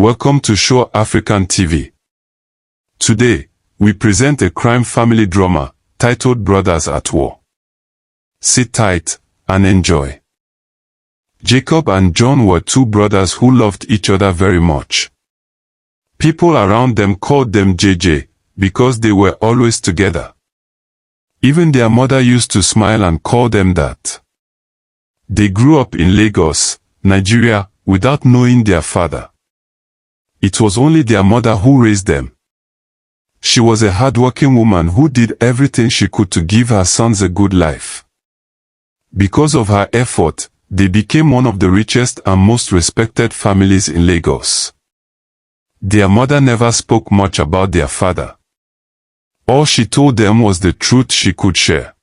Welcome to Show African TV. Today, we present a crime family drama titled Brothers at War. Sit tight and enjoy. Jacob and John were two brothers who loved each other very much. People around them called them JJ because they were always together. Even their mother used to smile and call them that. They grew up in Lagos, Nigeria, without knowing their father. It was only their mother who raised them. She was a hardworking woman who did everything she could to give her sons a good life. Because of her effort, they became one of the richest and most respected families in Lagos. Their mother never spoke much about their father. All she told them was the truth she could share.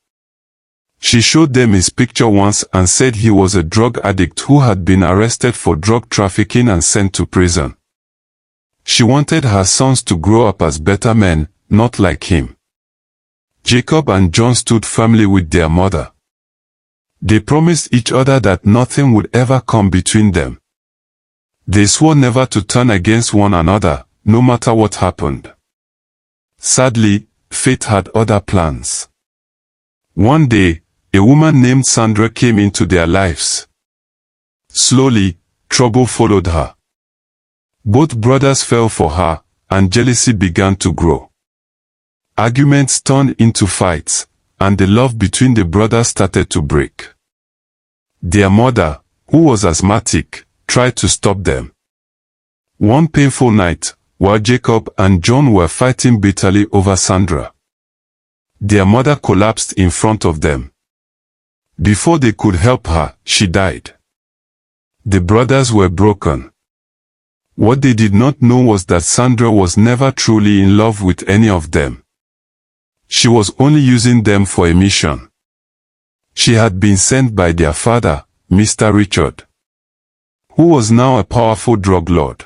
She showed them his picture once and said he was a drug addict who had been arrested for drug trafficking and sent to prison. She wanted her sons to grow up as better men, not like him. Jacob and John stood firmly with their mother. They promised each other that nothing would ever come between them. They swore never to turn against one another, no matter what happened. Sadly, fate had other plans. One day, a woman named Sandra came into their lives. Slowly, trouble followed her. Both brothers fell for her, and jealousy began to grow. Arguments turned into fights, and the love between the brothers started to break. Their mother, who was asthmatic, tried to stop them. One painful night, while Jacob and John were fighting bitterly over Sandra, their mother collapsed in front of them. Before they could help her, she died. The brothers were broken. What they did not know was that Sandra was never truly in love with any of them. She was only using them for a mission. She had been sent by their father, Mr. Richard, who was now a powerful drug lord.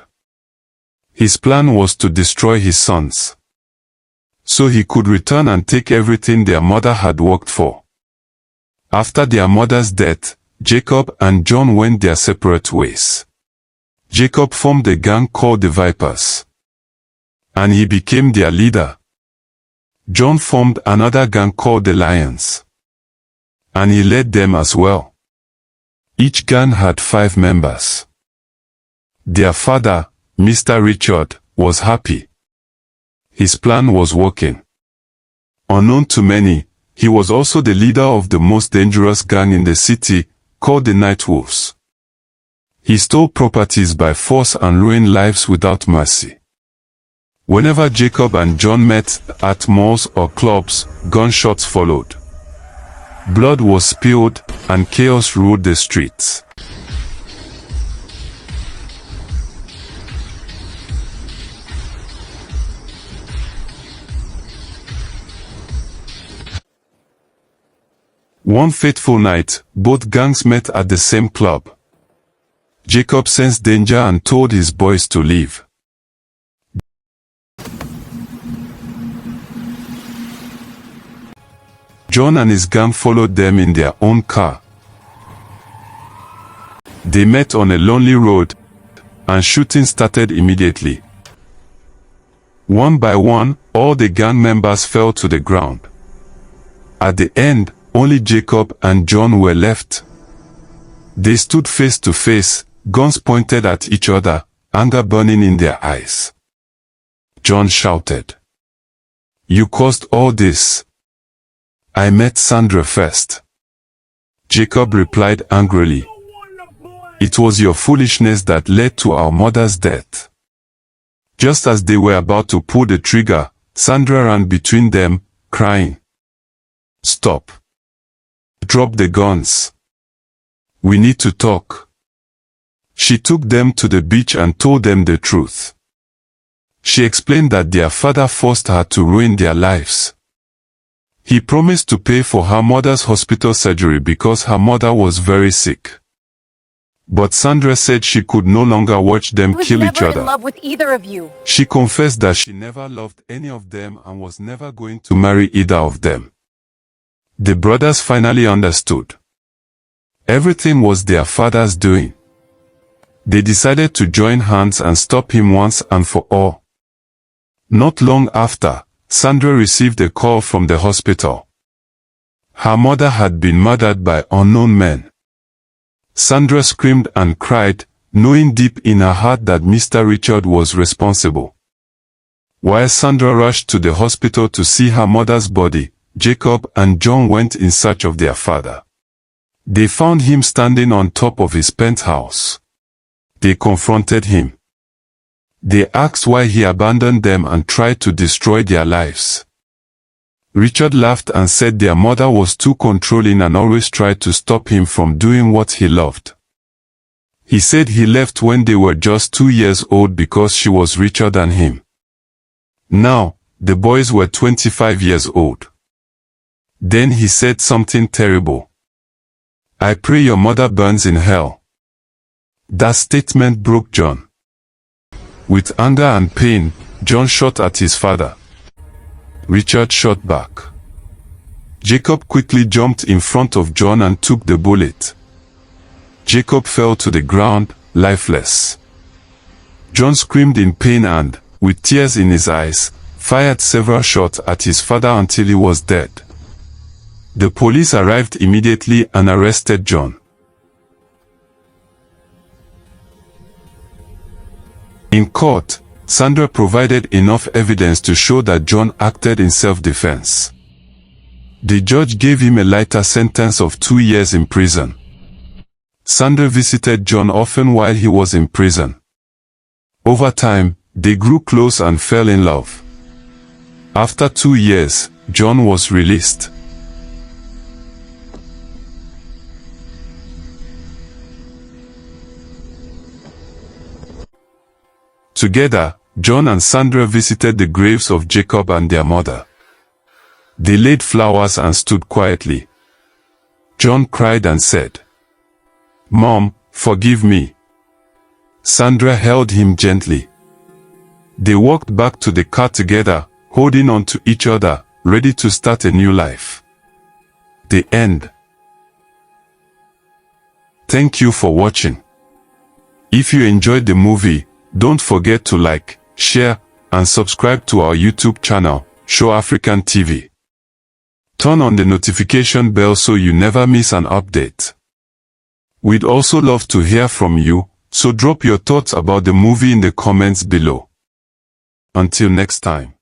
His plan was to destroy his sons, so he could return and take everything their mother had worked for. After their mother's death, Jacob and John went their separate ways. Jacob formed a gang called the Vipers, and he became their leader. John formed another gang called the Lions, and he led them as well. Each gang had 5 members. Their father, Mr. Richard, was happy. His plan was working. Unknown to many, he was also the leader of the most dangerous gang in the city, called the Night Wolves. He stole properties by force and ruined lives without mercy. Whenever Jacob and John met at malls or clubs, gunshots followed. Blood was spilled, and chaos ruled the streets. One fateful night, both gangs met at the same club. Jacob sensed danger and told his boys to leave. John and his gang followed them in their own car. They met on a lonely road, and shooting started immediately. One by one, all the gang members fell to the ground. At the end, only Jacob and John were left. They stood face to face, guns pointed at each other, anger burning in their eyes. John shouted, "You caused all this. I met Sandra first." Jacob replied angrily, "It was your foolishness that led to our mother's death." Just as they were about to pull the trigger, Sandra ran between them, crying, "Stop. Drop the guns. We need to talk." She took them to the beach and told them the truth. She explained that their father forced her to ruin their lives. He promised to pay for her mother's hospital surgery because her mother was very sick. But Sandra said she could no longer watch them kill each other. I was never in love with either of you. She confessed that she never loved any of them and was never going to marry either of them. The brothers finally understood. Everything was their father's doing. They decided to join hands and stop him once and for all. Not long after, Sandra received a call from the hospital. Her mother had been murdered by unknown men. Sandra screamed and cried, knowing deep in her heart that Mr. Richard was responsible. While Sandra rushed to the hospital to see her mother's body, Jacob and John went in search of their father. They found him standing on top of his penthouse. They confronted him. They asked why he abandoned them and tried to destroy their lives. Richard laughed and said their mother was too controlling and always tried to stop him from doing what he loved. He said he left when they were just 2 years old because she was richer than him. Now, the boys were 25 years old. Then he said something terrible. "I pray your mother burns in hell." That statement broke John. With anger and pain, John shot at his father. Richard shot back. Jacob quickly jumped in front of John and took the bullet. Jacob fell to the ground, lifeless. John screamed in pain and, with tears in his eyes, fired several shots at his father until he was dead. The police arrived immediately and arrested John. In court, Sandra provided enough evidence to show that John acted in self-defense. The judge gave him a lighter sentence of 2 years in prison. Sandra visited John often while he was in prison. Over time, they grew close and fell in love. After 2 years, John was released. Together, John and Sandra visited the graves of Jacob and their mother. They laid flowers and stood quietly. John cried and said, "Mom, forgive me." Sandra held him gently. They walked back to the car together, holding on to each other, ready to start a new life. The end. Thank you for watching. If you enjoyed the movie, don't forget to like, share, and subscribe to our YouTube channel, Show African TV. Turn on the notification bell so you never miss an update. We'd also love to hear from you, so drop your thoughts about the movie in the comments below. Until next time.